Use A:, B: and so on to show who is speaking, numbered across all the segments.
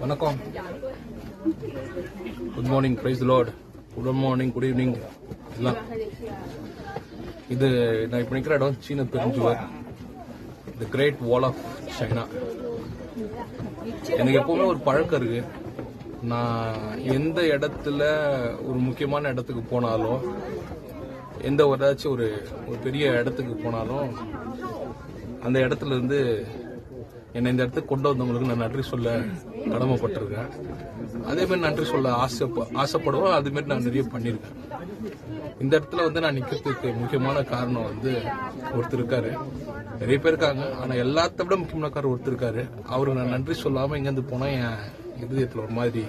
A: வணக்கம். Good morning, praise the Lord. Good morning, good evening எல்லாம். இது நான் இப்போ நிற்கிற இடம் சீன பெருஞ்சுவர், தி கிரேட் வால் ஆஃப் சைனா. எனக்கு எப்பவுமே ஒரு பழக்கம் இருக்கு. நான் எந்த இடத்துல ஒரு முக்கியமான இடத்துக்கு போனாலும், எந்த ஏதாச்சும் ஒரு பெரிய இடத்துக்கு போனாலும், அந்த இடத்துல இருந்து என்னை இந்த இடத்துக்கு கொண்டு வந்தவங்களுக்கு நான் நன்றி சொல்ல கடமைப்பட்டிருக்கேன். அதே மாதிரி நன்றி சொல்ல ஆசைப்படுவோம். அது மாதிரி நான் நிறைய பண்ணியிருக்கேன். இந்த இடத்துல வந்து நான் நிக்கிறதுக்கு முக்கியமான காரணம் வந்து ஒருத்தர் இருக்காரு. நிறைய பேர் இருக்காங்க, ஆனா எல்லாத்த விட முக்கியமான காரணம் ஒருத்தர் இருக்காரு. அவருக்கு நான் நன்றி சொல்லாம இங்கேருந்து போனா என் இருதயத்துல ஒரு மாதிரி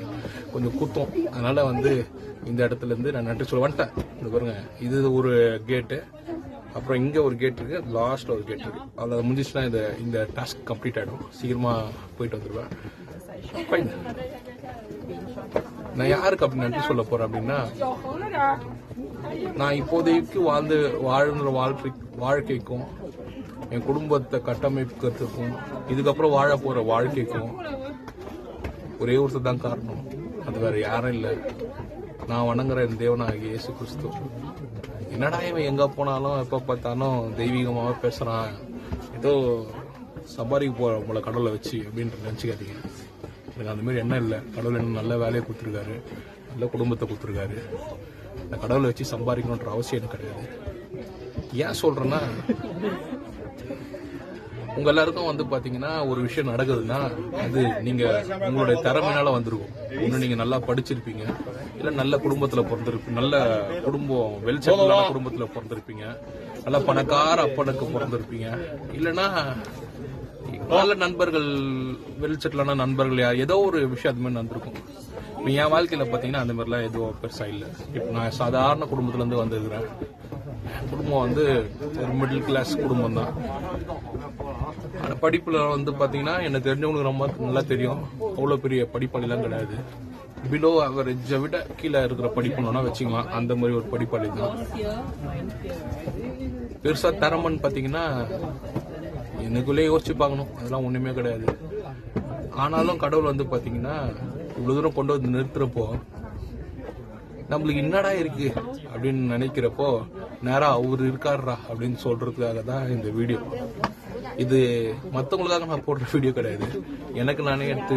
A: கொஞ்சம் குத்தம். அதனால வந்து இந்த இடத்துல இருந்து நான் நன்றி சொல்ல வந்துட்டேன். இது பாருங்க, இது ஒரு கேட்டு, அப்புறம் இங்க ஒரு கேட் இருக்கு, லாஸ்ட்ல ஒரு கேட் இருக்கு. அதில் முடிஞ்சிச்சுன்னா இந்த டாஸ்க் கம்ப்ளீட் ஆயிடும். சீக்கிரமா போயிட்டு வந்துடுவேன். நான் யாருக்கு அப்படி நன்றி சொல்ல போறேன் அப்படின்னா, நான் இப்போதைக்கு வாழ்ற வாழ்க்கைக்கும், என் குடும்பத்தை கட்டமைக்கிறதுக்கும், இதுக்கப்புறம் வாழ போற வாழ்க்கைக்கும் ஒரே ஒருத்தர் தான் காரணம். அது வேற யாரும் இல்லை, நான் வணங்குற என் தேவனாகிய இயேசு கிறிஸ்து. என்னடா இவன் எங்க போனாலும் எப்ப பார்த்தாலும் தெய்வீகமாக பேசுறான், ஏதோ சம்பாதிக்க போற உங்களை கடவுளை வச்சு அப்படின்னு நினைச்சுக்காதீங்க. எனக்கு அந்த மாதிரி எண்ணம் இல்லை. கடவுள் என்ன நல்ல வேலையை கொடுத்துருக்காரு, நல்ல குடும்பத்தை கொடுத்துருக்காரு. இந்த கடவுளை வச்சு சம்பாதிக்கணுன்ற அவசியம் எனக்கு கிடையாது. ஏன் சொல்றேன்னா, உங்க எல்லாருக்கும் வந்து பாத்தீங்கன்னா ஒரு விஷயம் நடக்குதுன்னா அது நீங்க உங்களுடைய திறமையினால வந்திருக்கும். ஒண்ணு நீங்க நல்லா படிச்சிருப்பீங்க, இல்ல நல்ல குடும்பத்துல பிறந்திருப்பீங்க, நல்ல குடும்பம் வெளிச்செட்டிலான குடும்பத்துல பிறந்திருப்பீங்க, நல்ல பணக்கார அப்பனுக்கு பிறந்திருப்பீங்க, இல்லைன்னா நல்ல நண்பர்கள், வெளிச்செட்டிலான நண்பர்கள், ஏதோ ஒரு விஷயம் அது மாதிரி நடந்திருக்கும். என் வாழ்க்கையில பாத்தீங்கன்னா அந்த மாதிரிலாம் எதுவும் பெருசா இல்லை. இப்ப நான் சாதாரண குடும்பத்துல இருந்து வந்திருக்கிறேன். குடும்பம் வந்து ஒரு மிடில் கிளாஸ் குடும்பம் தான். ஆனா படிப்புல வந்து பாத்தீங்கன்னா எனக்கு தெரிஞ்சவங்களுக்கு ரொம்ப நல்லா தெரியும். அவ்வளவு பெரிய படிப்பாளிலாம் கிடையாது. பிலோ அவரேஜை விட கீழே இருக்கிற படிப்புனா வச்சுக்கலாம். அந்த மாதிரி ஒரு படிப்பாளி தான். பெருசா தரமன்னு பாத்தீங்கன்னா எனக்குள்ளே யோசிச்சு பார்க்கணும், அதெல்லாம் ஒண்ணுமே கிடையாது. ஆனாலும் கடவுள் வந்து பாத்தீங்கன்னா இவ்வளவு தூரம் கொண்டு வந்து நிறுத்துறப்போ நம்மளுக்கு என்னடா இருக்கு அப்படின்னு நினைக்கிறப்போ நேரா அவர் இருக்காருடா அப்படின்னு சொல்றதுக்காக தான் இந்த வீடியோ. இது மற்றவங்களுக்காக நான் போடுற வீடியோ கிடையாது, எனக்கு நானே எடுத்து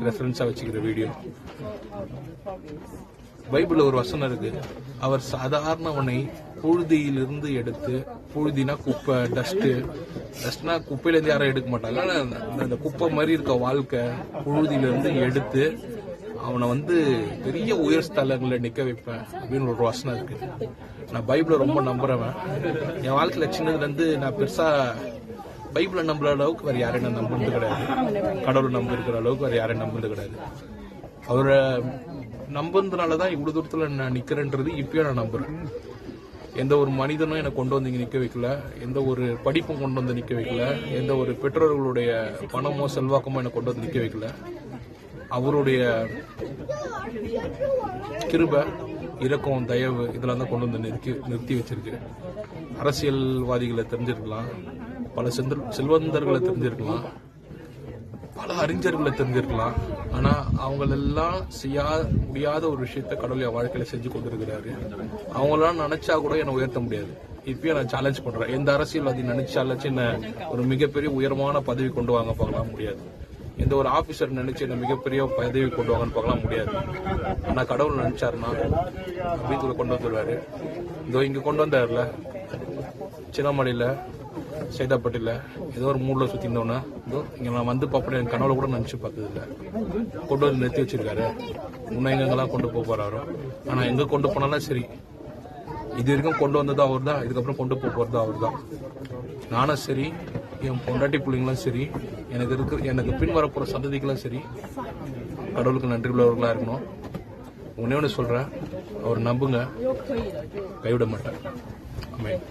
A: ரெஃபரன்ஸா வச்சுக்கிற வீடியோ. பைபிள்ல ஒரு வசனம் இருக்கு, அவர் சாதாரணவனை புழுதியிலிருந்து எடுத்து, புழுதினா குப்பை, டஸ்ட்னா குப்பையில இருந்து யாரும் எடுக்க மாட்டாங்க, அந்த குப்பை மாதிரி இருக்க வாழ்க்கை புழுதியிலிருந்து எடுத்து அவனை வந்து பெரிய உயர் ஸ்தலங்களை நிக்க வைப்பேன் அப்படின்னு ஒரு வசனம் இருக்கு. நான் பைபிளை ரொம்ப நம்புறவன். என் வாழ்க்கையில சின்னதுல இருந்து நான் பெருசா பைபிளை நம்புற அளவுக்கு வேற யாரையும் நான் நம்புறது கிடையாது. கடவுளை நம்பிருக்கிற அளவுக்கு வேற யாரையும் நம்புறது கிடையாது. அவரை நம்புறதுனாலதான் இவ்வளவு தூரத்துல நான் நிக்கிறேன்றது இப்பயும் நான் நம்புறேன். எந்த ஒரு மனிதனும் என்னை கொண்டு வந்து இங்க நிக்க வைக்கல, எந்த ஒரு படிப்பும் கொண்டு வந்து நிக்க வைக்கல, எந்த ஒரு பெற்றோர்களுடைய பணமோ செல்வாக்கமோ என்னை கொண்டு வந்து நிக்க வைக்கல. அவருடைய கிருபை, இரக்கம், தயவு இதெல்லாம் தான் கொண்டு வந்து நிறுத்தி வச்சிருக்கு. அரசியல்வாதிகளை தெரிஞ்சிருக்கலாம், பல செல்வந்தர்களை தெரிஞ்சிருக்கலாம், பல அறிஞர்களை தெரிஞ்சிருக்கலாம். ஆனா அவங்களெல்லாம் செய்ய முடியாத ஒரு விஷயத்த கடவுள் என் வாழ்க்கையில செஞ்சு கொண்டிருக்கிறாரு. அவங்களாம் நினைச்சா கூட என்னை உயர்த்த முடியாது. இப்பயும் நான் சேலஞ்ச் பண்றேன், எந்த அரசியல்வாதி நினைச்சாலும் என்ன ஒரு மிகப்பெரிய உயரமான பதவி கொண்டு வாங்க பார்க்கலாம் முடியாது. எந்த ஒரு ஆபீசர் நினைச்சு என்ன மிகப்பெரிய பதவி கொண்டு வாங்கன்னு பார்க்கலாம் முடியாது. ஆனா கடவுள் நினைச்சாருன்னா அப்படின்னு கொண்டு வந்துடுவாரு. இதோ இங்க கொண்டு வந்தாருல, சின்னமலையில, சைதாப்பட்டில ஏதோ ஒரு மூட்ல சுத்தி இருந்தோன்னா, இதோ இங்க நான் வந்து பாப்பேன், என் கனவுல கூட நினைச்சு பார்த்தது இல்லை. கொண்டு வந்து நிறுத்தி வச்சிருக்காரு. முன்ன எங்கெங்கெல்லாம் கொண்டு போறாரோ. ஆனா எங்க கொண்டு போனாலும் சரி, இது வரைக்கும் கொண்டு வந்ததும் அவர் தான், இதுக்கப்புறம் கொண்டு போறதும் அவர் தான். நானும் சரி, என் பொண்டாட்டி பிள்ளைங்களும் சரி, எனக்கு பின் வரப்போற சந்ததிகளும் சரி, கடவுளுக்கு நன்றி உள்ளவர்களா இருக்கணும். ஒன்னே ஒன்று சொல்றேன், அவர் நம்புங்க, கைவிட மாட்டேன். ஆமென்.